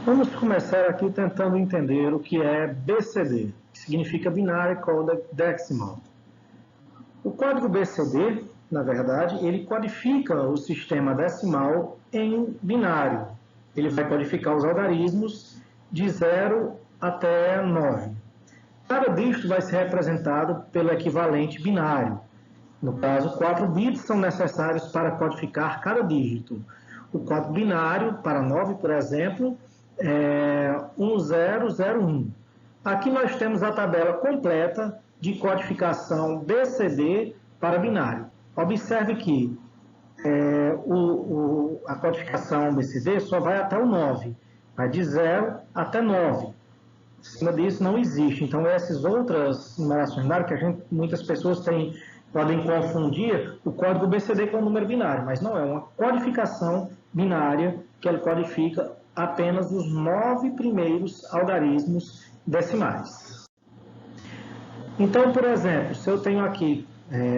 Vamos começar aqui tentando entender o que é BCD, que significa Binary Coded Decimal. O código BCD, na verdade, ele codifica o sistema decimal em binário. Ele vai codificar os algarismos de 0 até 9. Cada dígito vai ser representado pelo equivalente binário. No caso, 4 bits são necessários para codificar cada dígito. O código binário, para 9, por exemplo, é 1001. Aqui nós temos a tabela completa de codificação BCD para binário. Observe que a codificação BCD só vai até o 9, vai de 0 até 9. Acima disso não existe. Então, essas outras numerações binárias que muitas pessoas podem confundir o código BCD com o número binário, mas não é uma codificação binária que ele codifica apenas os 9 primeiros algarismos decimais. Então, por exemplo, se eu tenho aqui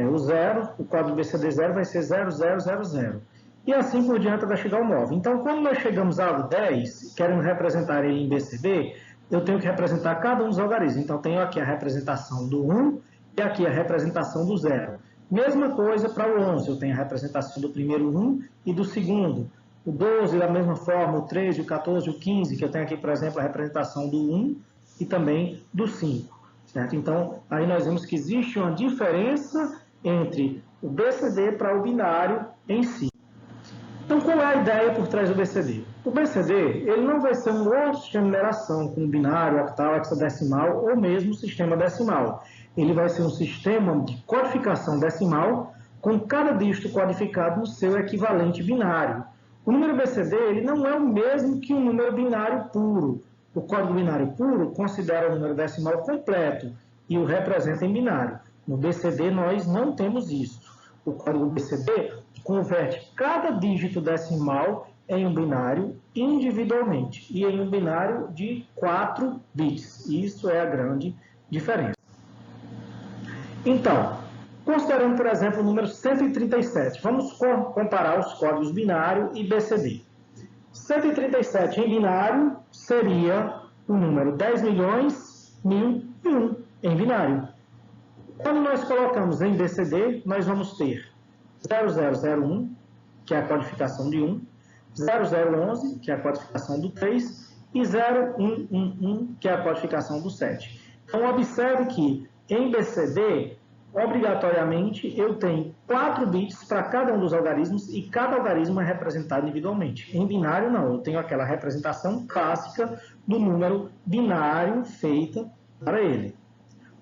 o 0, o código BCD 0 vai ser 0000. E assim por diante vai chegar ao 9. Então, quando nós chegamos ao 10, queremos representar ele em BCD, eu tenho que representar cada um dos algarismos. Então, tenho aqui a representação do 1 e aqui a representação do 0. Mesma coisa para o 11, eu tenho a representação do primeiro 1 e do segundo. O 12, da mesma forma, o 13, o 14, o 15, que eu tenho aqui, por exemplo, a representação do 1 e também do 5. Certo? Então, aí nós vemos que existe uma diferença entre o BCD para o binário em si. Então, qual é a ideia por trás do BCD? O BCD ele não vai ser um outro sistema de numeração, como binário, octal, hexadecimal ou mesmo sistema decimal. Ele vai ser um sistema de codificação decimal com cada dígito codificado no seu equivalente binário. O número BCD ele não é o mesmo que um número binário puro. O código binário puro considera o número decimal completo e o representa em binário. No BCD nós não temos isso. O código BCD converte cada dígito decimal em um binário individualmente e em um binário de 4 bits. Isso é a grande diferença. Então, considerando, por exemplo, o número 137, vamos comparar os códigos binário e BCD. 137 em binário seria o número 10.000.001 em binário. Quando nós colocamos em BCD, nós vamos ter 0001, que é a codificação de 1, 0011, que é a codificação do 3, e 0111, que é a codificação do 7. Então, observe que em BCD, obrigatoriamente, eu tenho 4 bits para cada um dos algarismos e cada algarismo é representado individualmente. Em binário, não. Eu tenho aquela representação clássica do número binário feita para ele.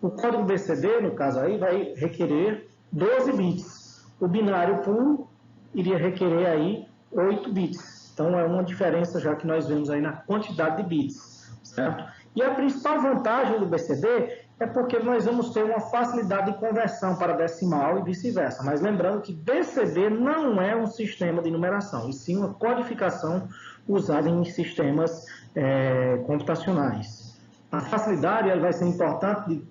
O código BCD, no caso aí, vai requerer 12 bits. O binário puro iria requerer aí 8 bits. Então, é uma diferença já que nós vemos aí na quantidade de bits, certo? E a principal vantagem do BCD é porque nós vamos ter uma facilidade de conversão para decimal e vice-versa. Mas lembrando que BCD não é um sistema de numeração, e sim uma codificação usada em sistemas computacionais. A facilidade ela vai ser importante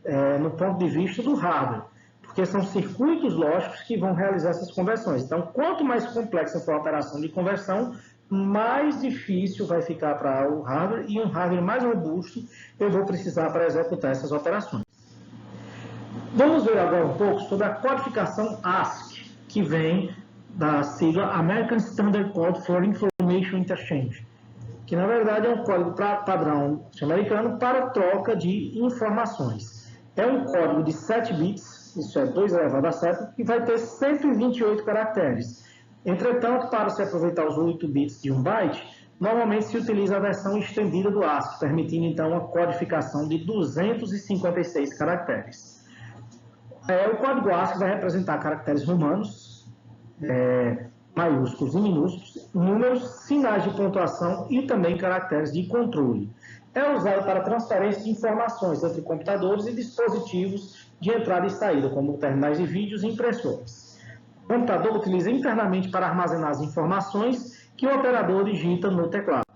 no ponto de vista do hardware, porque são circuitos lógicos que vão realizar essas conversões. Então, quanto mais complexa for a operação de conversão, mais difícil vai ficar para o hardware, e um hardware mais robusto eu vou precisar para executar essas operações. Vamos ver agora um pouco sobre a codificação ASCII, que vem da sigla American Standard Code for Information Interchange, que na verdade é um código padrão americano para troca de informações. É um código de 7 bits, isso é 2 elevado a 7, que vai ter 128 caracteres. Entretanto, para se aproveitar os 8 bits de 1 byte, normalmente se utiliza a versão estendida do ASCII, permitindo então uma codificação de 256 caracteres. O código ASCII vai representar caracteres romanos, maiúsculos e minúsculos, números, sinais de pontuação e também caracteres de controle. É usado para transferência de informações entre computadores e dispositivos de entrada e saída, como terminais de vídeos e impressoras. O computador utiliza internamente para armazenar as informações que o operador digita no teclado.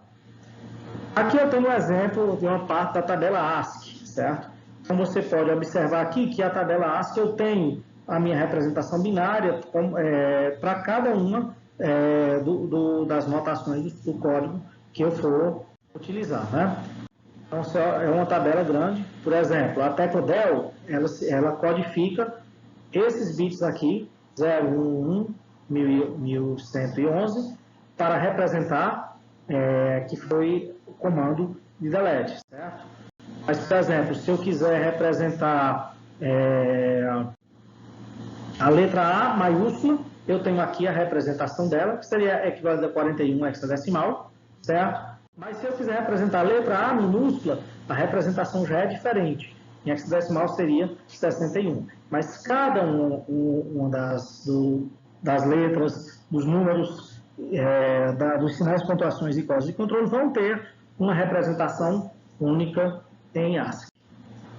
Aqui eu tenho um exemplo de uma parte da tabela ASCII, certo? Então você pode observar aqui que a tabela ASCII eu tenho a minha representação binária para cada uma das notações do código que eu for utilizar, né? Então, é uma tabela grande. Por exemplo, a tecla del, ela codifica esses bits aqui, 011, 1111, para representar que foi o comando de delete, certo? Mas, por exemplo, se eu quiser representar a letra A maiúscula, eu tenho aqui a representação dela, que seria equivalente a 41 hexadecimal, certo? Mas se eu quiser representar a letra A minúscula, a representação já é diferente. Em hexadecimal seria 61. Mas cada uma das letras, dos números, dos sinais, pontuações e códigos de controle vão ter uma representação única em ASCII.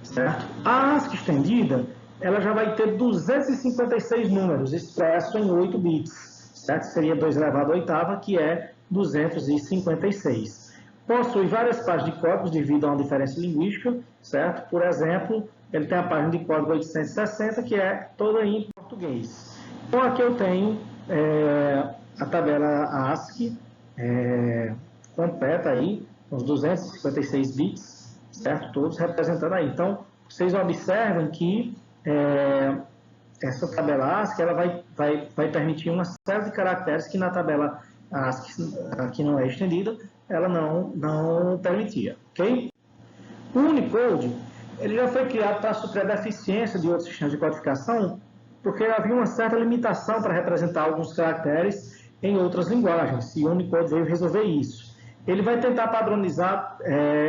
Certo? A ASCII estendida, ela já vai ter 256 números expressos em 8 bits. Certo? Seria 2 elevado à oitava, que é 256. Possui várias páginas de códigos devido a uma diferença linguística, certo? Por exemplo, ele tem a página de código 860, que é toda em português. Então, aqui eu tenho a tabela ASCII completa aí, os 256 bits, certo? Todos representando aí. Então, vocês observam que essa tabela ASCII ela vai permitir uma série de caracteres que na tabela ASCII, que não é estendida, ela não permitia, ok? O Unicode, ele já foi criado para suprir a deficiência de outros sistemas de codificação, porque havia uma certa limitação para representar alguns caracteres em outras linguagens, e o Unicode veio resolver isso. Ele vai tentar padronizar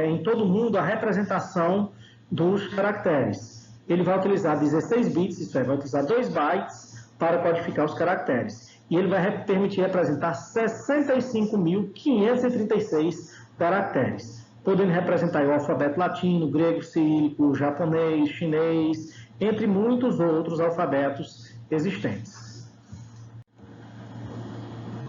em todo mundo a representação dos caracteres. Ele vai utilizar 16 bits, isso é, vai utilizar 2 bytes para codificar os caracteres. E ele vai permitir representar 65.536 caracteres, podendo representar o alfabeto latino, grego, cirílico, japonês, chinês, entre muitos outros alfabetos existentes.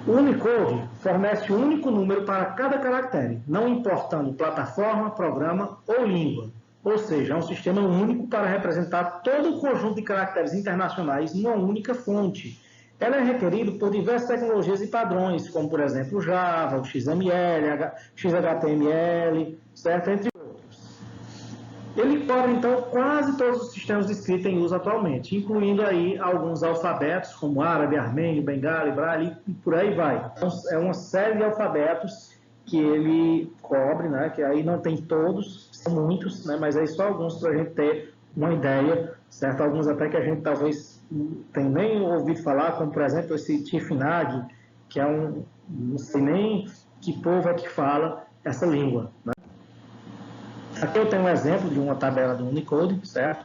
O Unicode fornece um único número para cada caractere, não importando plataforma, programa ou língua. Ou seja, é um sistema único para representar todo o conjunto de caracteres internacionais numa única fonte. Ela é requerida por diversas tecnologias e padrões, como, por exemplo, o Java, o XML, XHTML, certo? Entre outros. Ele cobre, então, quase todos os sistemas de escrita em uso atualmente, incluindo aí alguns alfabetos, como árabe, armênio, bengali, braille, e por aí vai. Então, é uma série de alfabetos que ele cobre, né? Que aí não tem todos, são muitos, né? Mas aí só alguns para a gente ter uma ideia, certo? Alguns até que a gente talvez tem nem ouvido falar, como por exemplo esse Tifinagh, que é não sei nem que povo é que fala essa língua, né? Aqui eu tenho um exemplo de uma tabela do Unicode, certo?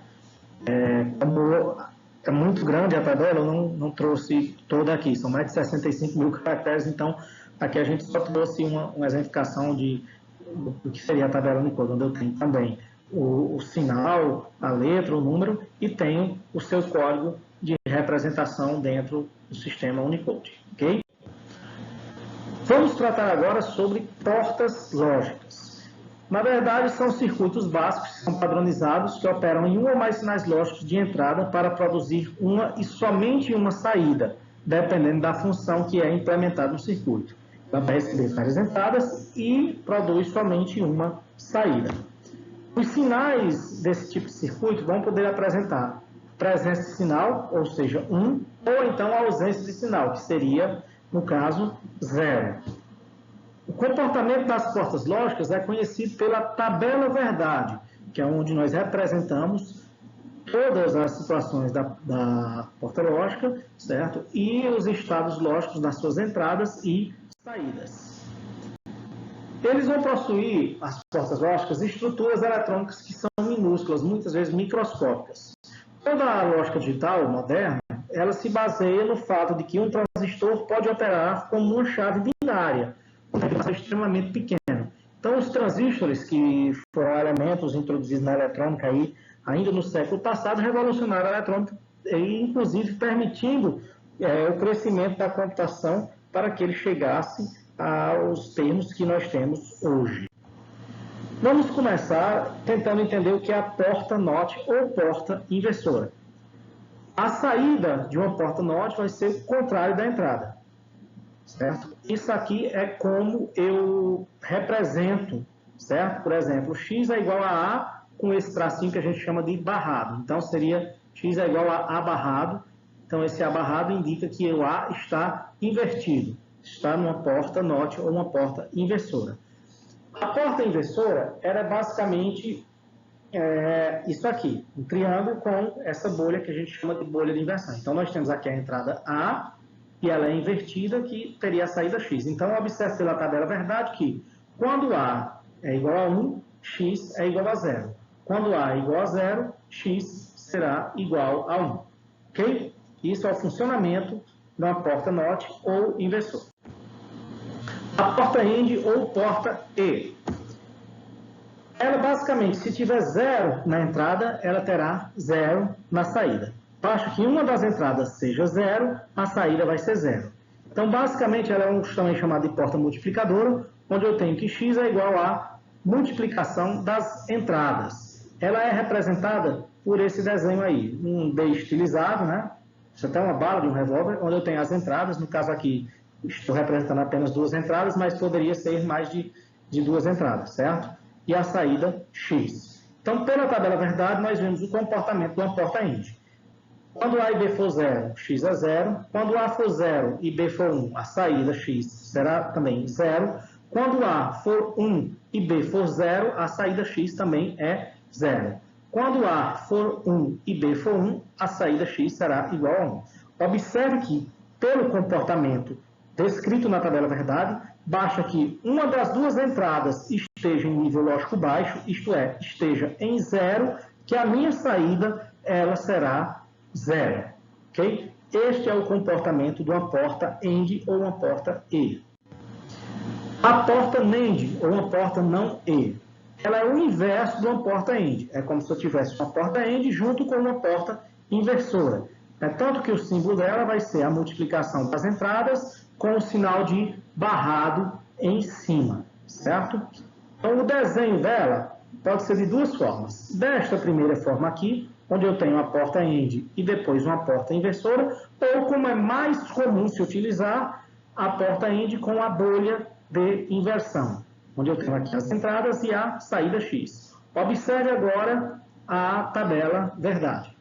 Como é muito grande a tabela, eu não trouxe toda aqui, são mais de 65 mil caracteres, então aqui a gente só trouxe uma exemplificação do que seria a tabela Unicode, onde eu tenho também o sinal, a letra, o número, e tenho o seu código de representação dentro do sistema Unicode, ok? Vamos tratar agora sobre portas lógicas. Na verdade, são circuitos básicos que são padronizados, que operam em um ou mais sinais lógicos de entrada para produzir uma e somente uma saída, dependendo da função que é implementada no circuito. Ela vai receber várias entradas e produz somente uma saída. Os sinais desse tipo de circuito vão poder apresentar presença de sinal, ou seja, 1, ou então ausência de sinal, que seria, no caso, 0. O comportamento das portas lógicas é conhecido pela tabela verdade, que é onde nós representamos todas as situações da porta lógica, certo? E os estados lógicos das suas entradas e saídas. Eles vão possuir, as portas lógicas, estruturas eletrônicas que são minúsculas, muitas vezes microscópicas. Toda a lógica digital moderna, ela se baseia no fato de que um transistor pode operar como uma chave binária, extremamente pequeno. Então, os transistores, que foram elementos introduzidos na eletrônica aí, ainda no século passado, revolucionaram a eletrônica, e, inclusive permitindo o crescimento da computação para que ele chegasse aos termos que nós temos hoje. Vamos começar tentando entender o que é a porta NOT ou porta inversora. A saída de uma porta NOT vai ser o contrário da entrada, certo? Isso aqui é como eu represento certo? Por exemplo, x é igual a A com esse tracinho que a gente chama de barrado. Então, seria x é igual a A barrado. Então, esse A barrado indica que o A está invertido. Está numa porta NOT ou uma porta inversora. A porta inversora era basicamente isso aqui, um triângulo com essa bolha que a gente chama de bolha de inversão. Então, nós temos aqui a entrada A, e ela é invertida, que teria a saída x. Então, observe pela tabela verdade que quando A é igual a 1, x é igual a 0. Quando A é igual a 0, x será igual a 1. Ok? Isso é o funcionamento de uma porta NOT ou inversor. A porta AND ou porta E. Ela, basicamente, se tiver 0 na entrada, ela terá 0 na saída. Basta que uma das entradas seja 0, a saída vai ser 0. Então, basicamente, ela é também chamada de porta multiplicadora, onde eu tenho que x é igual a multiplicação das entradas. Ela é representada por esse desenho aí, um D estilizado, né? Isso até é uma bala de um revólver, onde eu tenho as entradas. No caso aqui, estou representando apenas 2 entradas, mas poderia ser mais de 2 entradas, certo? E a saída x. Então, pela tabela verdade, nós vemos o comportamento de uma porta AND. Quando A e B for 0, x é 0. Quando A for 0 e B for 1, a saída x será também 0. Quando A for 1 e B for 0, a saída x também é 0. Quando A for 1 e B for 1, a saída x será igual a 1. Observe que, pelo comportamento descrito na tabela verdade, basta que uma das duas entradas esteja em nível lógico baixo, isto é, esteja em 0, que a minha saída ela será 0. Okay? Este é o comportamento de uma porta AND ou uma porta E. A porta NAND, ou uma porta não E, ela é o inverso de uma porta AND. É como se eu tivesse uma porta AND junto com uma porta inversora. É tanto que o símbolo dela vai ser a multiplicação das entradas com o sinal de barrado em cima, certo? Então, o desenho dela pode ser de duas formas. Desta primeira forma aqui, onde eu tenho uma porta AND e depois uma porta inversora, ou como é mais comum se utilizar, a porta AND com a bolha de inversão, onde eu tenho aqui as entradas e a saída x. Observe agora a tabela verdade.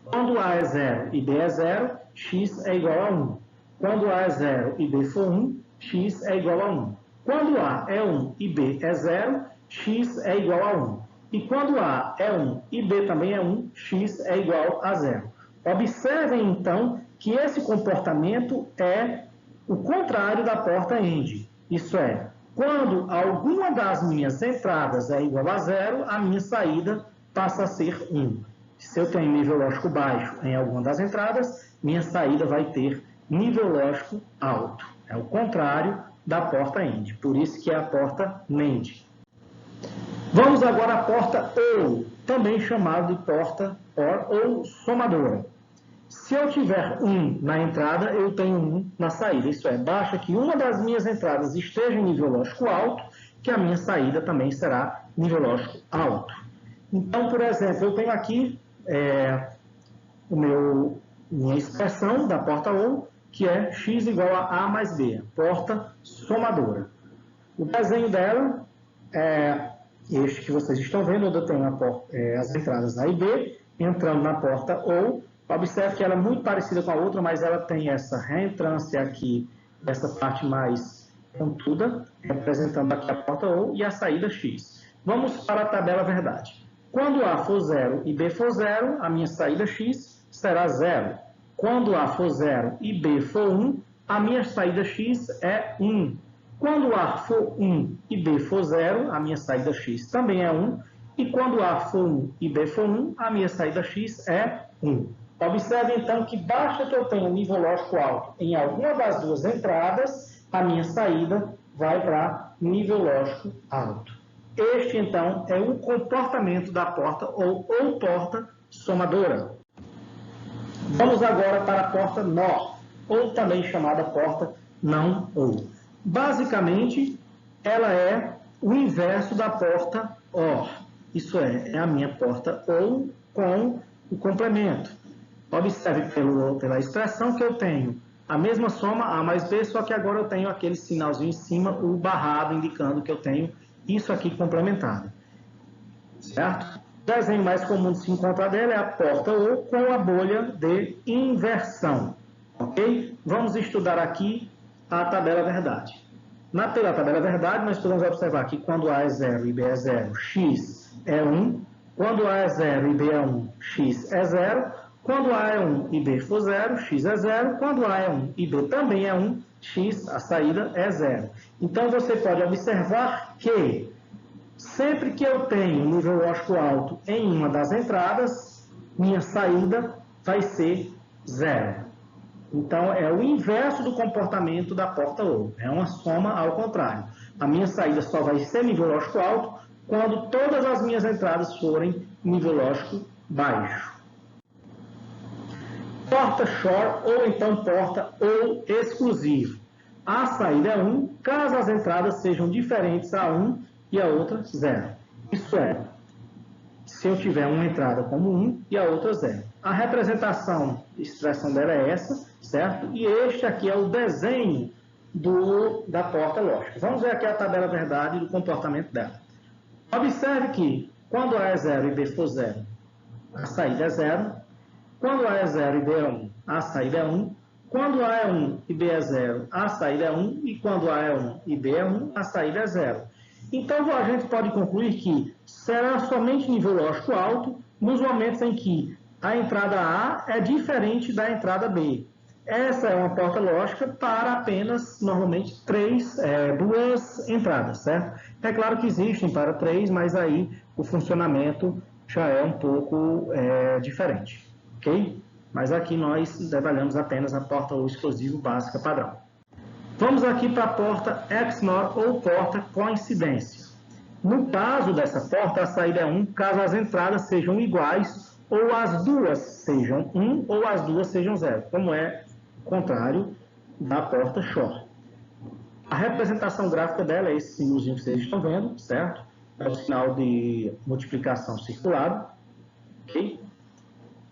Quando A é 0 e B é 0, x é igual a 1. Quando A é 0 e B for 1, x é igual a 1. Quando A é 1 e B é 0, x é igual a 1. E quando A é 1 e B também é 1, x é igual a 0. Observem, então, que esse comportamento é o contrário da porta AND. Isso é, quando alguma das minhas entradas é igual a 0, a minha saída passa a ser 1. Se eu tenho nível lógico baixo em alguma das entradas, minha saída vai ter nível lógico alto. É o contrário da porta AND. Por isso que é a porta NAND. Vamos agora à porta OR, também chamada de porta OR ou somadora. Se eu tiver 1 na entrada, eu tenho 1 na saída. Isso é, basta que uma das minhas entradas esteja em nível lógico alto, que a minha saída também será nível lógico alto. Então, por exemplo, eu tenho aqui minha expressão da porta OR, que é x igual a mais b, porta somadora. O desenho dela é este que vocês estão vendo, onde eu tenho as entradas A e B, entrando na porta OR. Observe que ela é muito parecida com a outra, mas ela tem essa reentrância aqui, essa parte mais pontuda, representando aqui a porta OR e a saída x. Vamos para a tabela verdade. Quando A for 0 e B for 0, a minha saída x será 0. Quando A for 0 e B for 1, a minha saída x é 1. Quando A for 1 e B for 0, a minha saída x também é 1. E quando A for 1 e B for 1, a minha saída x é 1. Observe, então, que basta que eu tenha um nível lógico alto em alguma das duas entradas, a minha saída vai para nível lógico alto. Este, então, é o comportamento da porta ou porta somadora. Vamos agora para a porta NOR, ou também chamada porta não OR. Basicamente, ela é o inverso da porta OR. Isso é a minha porta OR com o complemento. Observe pela expressão que eu tenho A mesma soma A mais B, só que agora eu tenho aquele sinalzinho em cima, o barrado, indicando que eu tenho isso aqui complementado. Certo? O desenho mais comum de se encontrar dela é a porta O com a bolha de inversão. Ok? Vamos estudar aqui a tabela verdade. Pela tabela verdade, nós podemos observar que quando A é 0 e B é 0, X é 1. Quando A é 0 e B é 1, X é 0. Quando A é 1 e B for 0, X é 0. Quando A é 1 e B também é 1, X, a saída, é 0. Então, você pode observar que sempre que eu tenho um nível lógico alto em uma das entradas, minha saída vai ser 0. Então, é o inverso do comportamento da porta O. É uma soma ao contrário. A minha saída só vai ser nível lógico alto quando todas as minhas entradas forem nível lógico baixo. Porta short ou então porta ou exclusivo. A saída é 1, caso as entradas sejam diferentes, a 1 e a outra 0. Isso é, se eu tiver uma entrada como 1 e a outra 0. A representação, a expressão dela é essa, certo? E este aqui é o desenho da porta lógica. Vamos ver aqui a tabela verdade do comportamento dela. Observe que quando A é 0 e B for 0, a saída é 0. Quando A é 0 e B é 1, a saída é 1. Quando A é 1 e B é 0, a saída é 1. E quando A é 1 e B é 1, a saída é 0. Então, a gente pode concluir que será somente nível lógico alto nos momentos em que a entrada A é diferente da entrada B. Essa é uma porta lógica para apenas, normalmente, duas entradas, certo? É claro que existem para 3, mas aí o funcionamento já é um pouco diferente, ok? Mas aqui nós trabalhamos apenas a porta ou exclusivo básica padrão. Vamos aqui para a porta XNOR ou porta coincidência. No caso dessa porta, a saída é 1, caso as entradas sejam iguais, ou as duas sejam 1, ou as duas sejam 0, como é o contrário da porta short. A representação gráfica dela é esse símbolozinho que vocês estão vendo, certo? É o sinal de multiplicação circulado, ok?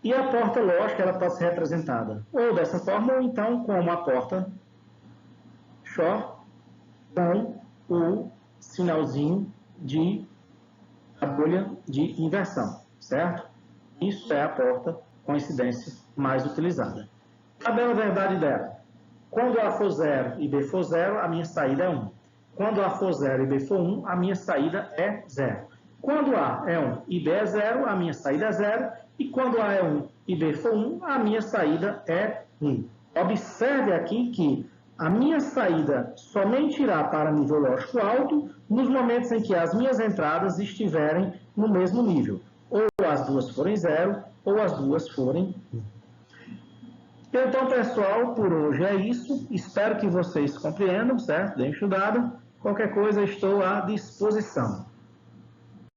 E a porta lógica, ela pode ser representada ou dessa forma, ou então como a porta short com o sinalzinho de a bolha de inversão, certo? Isso é a porta coincidência mais utilizada. Tabela verdade dela. Quando A for 0 e B for 0, a minha saída é 1. Quando A for 0 e B for 1, a minha saída é 0. Quando A é 1 e B é 0, a minha saída é 0. E quando A é 1 e B for 1, a minha saída é 1. Observe aqui que a minha saída somente irá para nível lógico alto nos momentos em que as minhas entradas estiverem no mesmo nível. Ou as duas forem 0, ou as duas forem 1. Então, pessoal, por hoje é isso. Espero que vocês compreendam, certo? Bem estudado. Qualquer coisa, estou à disposição.